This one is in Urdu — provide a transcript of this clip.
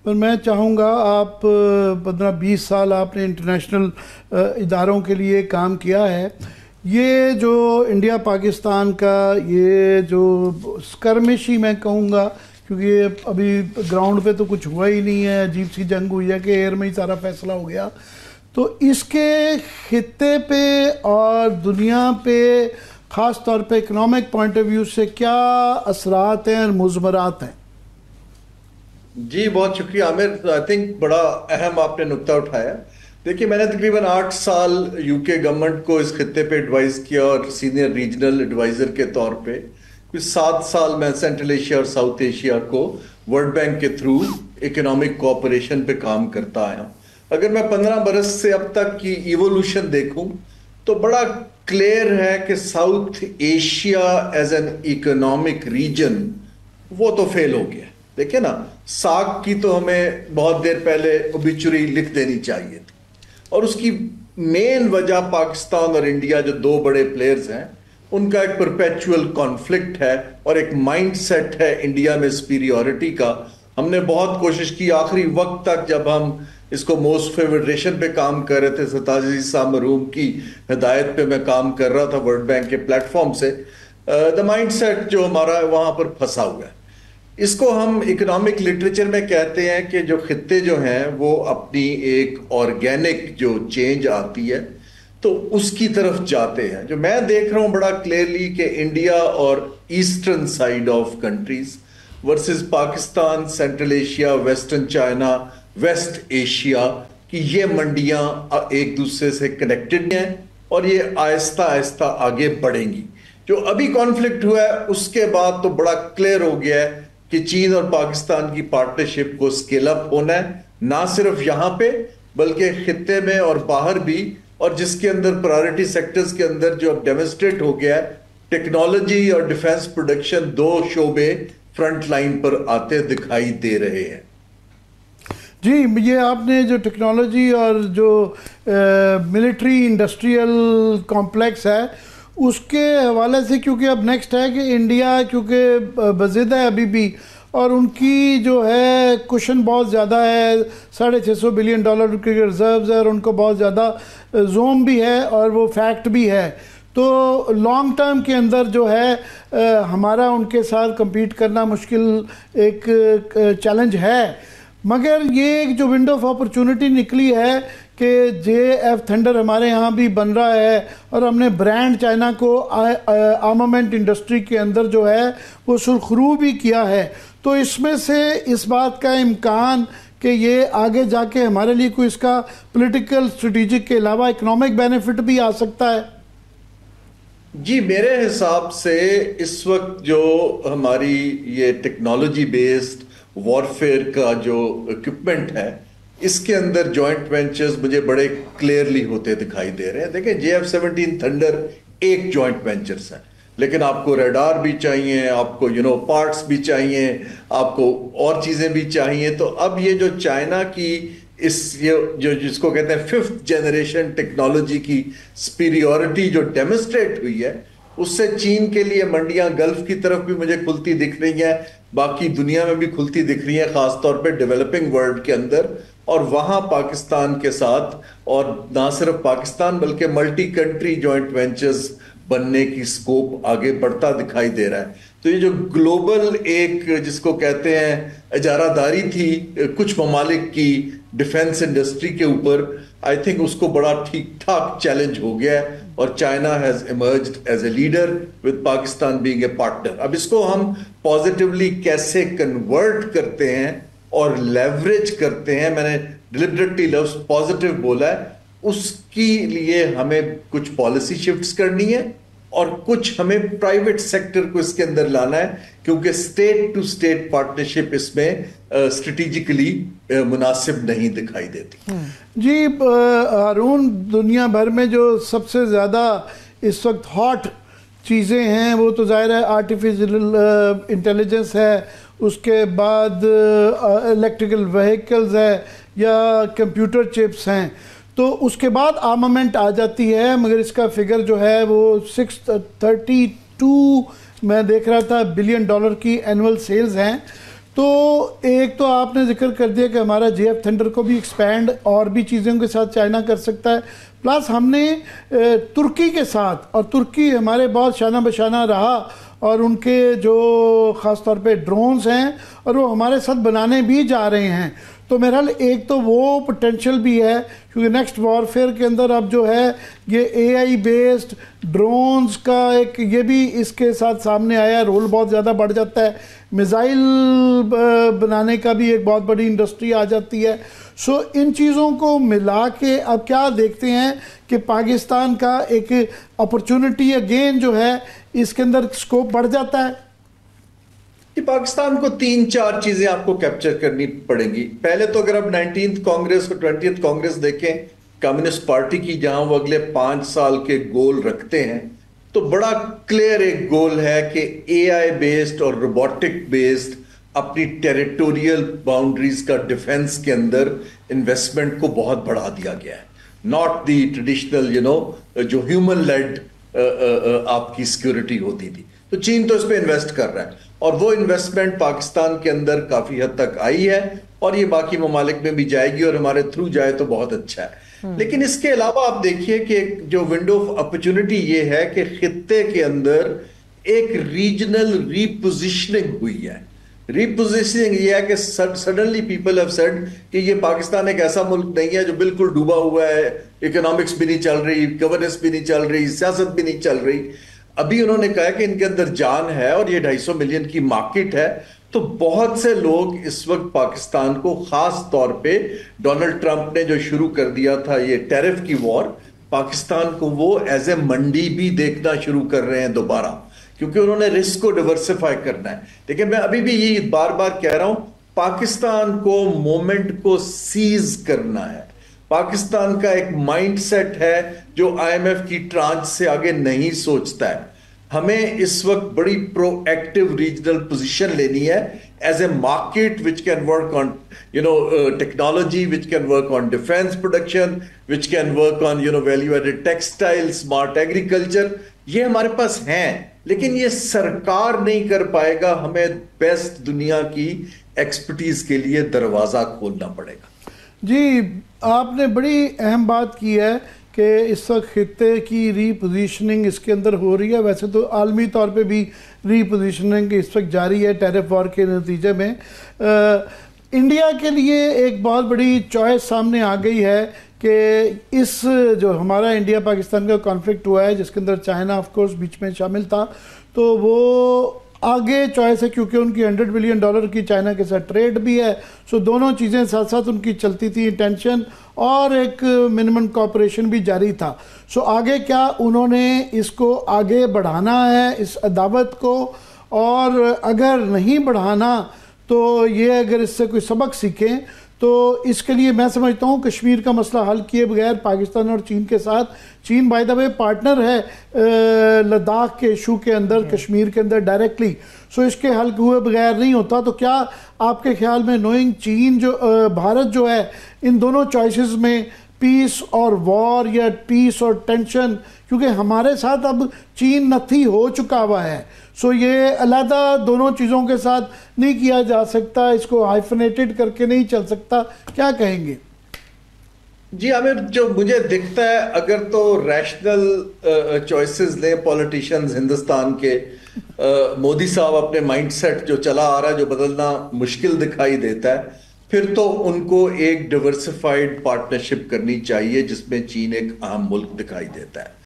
پر میں چاہوں گا آپ 15-20 سال آپ نے انٹرنیشنل اداروں کے لیے کام کیا ہے. یہ جو انڈیا پاکستان کا یہ جو اسکرمش ہی میں کہوں گا، کیونکہ ابھی گراؤنڈ پہ تو کچھ ہوا ہی نہیں ہے، عجیب سی جنگ ہوئی ہے کہ ایئر میں ہی سارا فیصلہ ہو گیا. تو اس کے خطے پہ اور دنیا پہ خاص طور پہ اکنامک پوائنٹ آف ویو سے کیا اثرات ہیں اور مضمرات ہیں؟ جی بہت شکریہ عامر. آئی تھنک بڑا اہم آپ نے نقطہ اٹھایا. دیکھیے میں نے تقریباً 8 سال یو کے گورنمنٹ کو اس خطے پہ ایڈوائز کیا اور سینئر ریجنل ایڈوائزر کے طور پہ. کچھ 7 سال میں سینٹرل ایشیا اور ساؤتھ ایشیا کو ورلڈ بینک کے تھرو اکنامک کوآپریشن پہ کام کرتا آیا. اگر میں 15 برس سے اب تک کی ایوولوشن دیکھوں تو بڑا کلیئر ہے کہ south Asia as an economic region وہ تو فیل ہو گیا. دیکھیں نا، ساک کی تو ہمیں بہت دیر پہلے اوبیچوری لکھ دینی چاہیے تھی، اور اس کی مین وجہ پاکستان اور انڈیا جو 2 بڑے پلیئرز ہیں ان کا ایک پرپیچول کانفلکٹ ہے اور ایک مائنڈ سیٹ ہے انڈیا میں سپیریورٹی کا. ہم نے بہت کوشش کی آخری وقت تک، جب ہم اس کو موسٹ فیورڈ نیشن پہ کام کر رہے تھے، ستاج عزیز صاحب مرحوم کی ہدایت پہ میں کام کر رہا تھا ورلڈ بینک کے پلیٹ فارم سے. دا مائنڈ سیٹ جو ہمارا وہاں پر پھنسا ہوا ہے، اس کو ہم اکنامک لٹریچر میں کہتے ہیں کہ جو خطے جو ہیں وہ اپنی ایک آرگینک جو چینج آتی ہے تو اس کی طرف جاتے ہیں. جو میں دیکھ رہا ہوں بڑا کلیئرلی کہ انڈیا اور eastern side of countries versus Pakistan, central Asia, western China, west Asia کی یہ منڈیاں ایک دوسرے سے کنیکٹڈ ہیں اور یہ آہستہ آہستہ آگے بڑھیں گی. جو ابھی کانفلکٹ ہوا ہے اس کے بعد تو بڑا کلیئر ہو گیا ہے کہ چین اور پاکستان کی پارٹنرشپ کو اسکیل اپ ہونا ہے، نہ صرف یہاں پہ بلکہ خطے میں اور باہر بھی، اور جس کے اندر پرائورٹی سیکٹرز کے اندر جو اب ڈیمونسٹریٹ ہو گیا ہے، ٹیکنالوجی اور ڈیفنس پروڈکشن 2 شعبے فرنٹ لائن پر آتے دکھائی دے رہے ہیں. جی، یہ آپ نے جو ٹیکنالوجی اور جو ملٹری انڈسٹریل کمپلیکس ہے اس کے حوالے سے، کیونکہ اب نیکسٹ ہے کہ انڈیا کیونکہ بضد ہے ابھی بھی، اور ان کی جو ہے کوشن بہت زیادہ ہے، $650 بلین کے ریزروز ہے، اور ان کو بہت زیادہ زوم بھی ہے اور وہ فیکٹ بھی ہے. تو لانگ ٹرم کے اندر جو ہے ہمارا ان کے ساتھ کمپیٹ کرنا مشکل ایک چیلنج ہے. مگر یہ جو ونڈو آف اپرچونٹی نکلی ہے کہ JF تھنڈر ہمارے ہاں بھی بن رہا ہے، اور ہم نے برانڈ چائنا کو آرمامنٹ انڈسٹری کے اندر جو ہے وہ سرخرو بھی کیا ہے. تو اس میں سے اس بات کا امکان کہ یہ آگے جا کے ہمارے لیے کوئی اس کا پولیٹیکل اسٹریٹجک کے علاوہ اکنامک بینیفٹ بھی آ سکتا ہے. جی میرے حساب سے اس وقت جو ہماری یہ ٹیکنالوجی بیسڈ وارفیئر کا جو اکوپمنٹ ہے، اس کے اندر جوائنٹ وینچرز مجھے بڑے کلیئرلی ہوتے دکھائی دے رہے ہیں. دیکھیں JF-17 تھنڈر ایک جوائنٹ وینچرز ہے، لیکن آپ کو ریڈار بھی چاہیے، آپ کو پارٹس بھی چاہیے، آپ کو اور چیزیں بھی چاہیے. تو اب یہ جو چائنا کی جس کو کہتے ہیں 5th جنریشن ٹیکنالوجی کی سپیریورٹی جو ڈیمونسٹریٹ ہوئی ہے، اس سے چین کے لیے منڈیاں گلف کی طرف بھی مجھے کھلتی دکھ رہی ہیں، باقی دنیا میں بھی کھلتی دکھ رہی ہیں، خاص طور پہ ڈیولپنگ ورلڈ کے اندر. اور وہاں پاکستان کے ساتھ، اور نہ صرف پاکستان بلکہ ملٹی کنٹری جوائنٹ وینچرز بننے کی سکوپ آگے بڑھتا دکھائی دے رہا ہے. تو یہ جو گلوبل ایک جس کو کہتے ہیں اجارہ داری تھی کچھ ممالک کی ڈیفنس انڈسٹری کے اوپر، آئی تھنک اس کو بڑا ٹھیک ٹھاک چیلنج ہو گیا ہے، اور China has emerged as a leader with Pakistan being a partner. اب اس کو ہم پازیٹیولی کیسے کنورٹ کرتے ہیں اور لیوریج کرتے ہیں، میں نے ڈیلیبریٹلی لفظ پازیٹیو بولا ہے، اس کی لیے ہمیں کچھ پالیسی شفٹس کرنی ہے اور کچھ ہمیں پرائیویٹ سیکٹر کو اس کے اندر لانا ہے، کیونکہ اسٹیٹ ٹو اسٹیٹ پارٹنرشپ اس میں اسٹریٹجیکلی مناسب نہیں دکھائی دیتی. جی ہارون، دنیا بھر میں جو سب سے زیادہ اس وقت ہاٹ چیزیں ہیں وہ تو ظاہر ہے آرٹیفیشل انٹیلیجنس ہے، اس کے بعد الیکٹریکل وہیکلز ہے یا کمپیوٹر چپس ہیں، تو اس کے بعد آرمامنٹ آ جاتی ہے. مگر اس کا فگر جو ہے وہ $632 میں دیکھ رہا تھا بلین کی اینول سیلز ہیں. تو ایک تو آپ نے ذکر کر دیا کہ ہمارا جے ایف تھنڈر کو بھی ایکسپینڈ اور بھی چیزوں کے ساتھ چائنا کر سکتا ہے، پلس ہم نے ترکی کے ساتھ، اور ترکی ہمارے بہت شانہ بشانہ رہا، اور ان کے جو خاص طور پہ ڈرونز ہیں اور وہ ہمارے ساتھ بنانے بھی جا رہے ہیں. تو میرا ایک تو وہ پوٹینشیل بھی ہے، کیونکہ نیکسٹ وارفیئر کے اندر اب جو ہے یہ اے آئی بیسڈ ڈرونز کا ایک یہ بھی اس کے ساتھ سامنے آیا، رول بہت زیادہ بڑھ جاتا ہے، میزائل بنانے کا بھی ایک بہت بڑی انڈسٹری آ جاتی ہے. سو ان چیزوں کو ملا کے اب کیا دیکھتے ہیں کہ پاکستان کا ایک اپرچونٹی اگین جو ہے اس کے اندر سکوپ بڑھ جاتا ہے. کہ پاکستان کو 3-4 چیزیں آپ کو کیپچر کرنی پڑیں گی. پہلے تو اگر آپ 19th کانگریس اور 20th کانگریس دیکھیں کمیونسٹ پارٹی کی، جہاں وہ اگلے 5 سال کے گول رکھتے ہیں، تو بڑا کلیئر ایک گول ہے کہ اے آئی بیسڈ اور روبوٹک بیسڈ اپنی ٹیریٹوریل باؤنڈریز کا ڈیفنس کے اندر انویسٹمنٹ کو بہت بڑھا دیا گیا ہے. ناٹ دی ٹریڈیشنل جو ہیومن لیڈ آپ کی سیکورٹی ہوتی تھی. تو چین تو اس پہ انویسٹ کر رہا ہے، اور وہ انویسٹمنٹ پاکستان کے اندر کافی حد تک آئی ہے، اور یہ باقی ممالک میں بھی جائے گی، اور ہمارے تھرو جائے تو بہت اچھا ہے. لیکن اس کے علاوہ آپ دیکھیے کہ جو ونڈو آف اپرچونٹی یہ ہے کہ خطے کے اندر ایک ریجنل ریپوزیشننگ ہوئی ہے. ریپوزیشننگ یہ ہے کہ سڈنلی پیپل ہیو سیڈ کہ یہ پاکستان ایک ایسا ملک نہیں ہے جو بالکل ڈوبا ہوا ہے، اکنامکس بھی نہیں چل رہی، گورننس بھی نہیں چل رہی، سیاست بھی نہیں چل رہی. ابھی انہوں نے کہا کہ ان کے اندر جان ہے، اور یہ 250 ملین کی مارکیٹ ہے. تو بہت سے لوگ اس وقت پاکستان کو، خاص طور پہ ڈونلڈ ٹرمپ نے جو شروع کر دیا تھا یہ ٹیرف کی وار، پاکستان کو وہ ایز اے منڈی بھی دیکھنا شروع کر رہے ہیں دوبارہ، کیونکہ انہوں نے رسک کو ڈیورسیفائی کرنا ہے. لیکن میں ابھی بھی یہ بار بار کہہ رہا ہوں، پاکستان کو مومنٹ کو سیز کرنا ہے. پاکستان کا ایک مائنڈ سیٹ ہے جو آئی ایم ایف کی ٹرانچ سے آگے نہیں سوچتا ہے. ہمیں اس وقت بڑی پرو ایکٹیو ریجنل پوزیشن لینی ہے as a market which can work on technology, which can work on defence production, which can work on value added textile, smart agriculture. یہ ہمارے پاس ہیں، لیکن یہ سرکار نہیں کر پائے گا. ہمیں بیسٹ دنیا کی ایکسپرٹیز کے لیے دروازہ کھولنا پڑے گا. جی آپ نے بڑی اہم بات کی ہے کہ اس وقت خطے کی ری پوزیشننگ اس کے اندر ہو رہی ہے. ویسے تو عالمی طور پہ بھی ری پوزیشننگ اس وقت جاری ہے ٹیرف وار کے نتیجے میں. انڈیا کے لیے ایک بہت بڑی چوائس سامنے آ گئی ہے کہ اس جو ہمارا انڈیا پاکستان کا کانفلکٹ ہوا ہے، جس کے اندر چائنا آف کورس بیچ میں شامل تھا، تو وہ آگے چوائس ہے کیونکہ ان کی $100 بلین کی چائنا کے ساتھ ٹریڈ بھی ہے. سو دونوں چیزیں ساتھ ساتھ ان کی چلتی تھی، ٹینشن اور ایک منیمم کوآپریشن بھی جاری تھا. سو آگے کیا انہوں نے اس کو آگے بڑھانا ہے اس عداوت کو، اور اگر نہیں بڑھانا تو یہ اگر اس سے کوئی سبق سیکھیں تو اس کے لیے میں سمجھتا ہوں کشمیر کا مسئلہ حل کیے بغیر پاکستان اور چین کے ساتھ، چین بائی دا وے پارٹنر ہے لداخ کے ایشو کے اندر، کشمیر کے اندر ڈائریکٹلی، سو اس کے حل ہوئے بغیر نہیں ہوتا. تو کیا آپ کے خیال میں نوئنگ چین جو بھارت جو ہے ان دونوں چوائسز میں پیس اور وار یا پیس اور ٹینشن، کیونکہ ہمارے ساتھ اب چین نتھی ہو چکا ہوا ہے، سو یہ علیحدہ دونوں چیزوں کے ساتھ نہیں کیا جا سکتا، اس کو ہائفنیٹڈ کر کے نہیں چل سکتا، کیا کہیں گے؟ جی عامر، جو مجھے دکھتا ہے اگر تو ریشنل چوائسز لیں پولیٹیشنز ہندوستان کے، مودی صاحب اپنے مائنڈ سیٹ جو چلا آ رہا ہے جو بدلنا مشکل دکھائی دیتا ہے، پھر تو ان کو ایک ڈیورسیفائڈ پارٹنرشپ کرنی چاہیے جس میں چین ایک اہم ملک دکھائی دیتا ہے.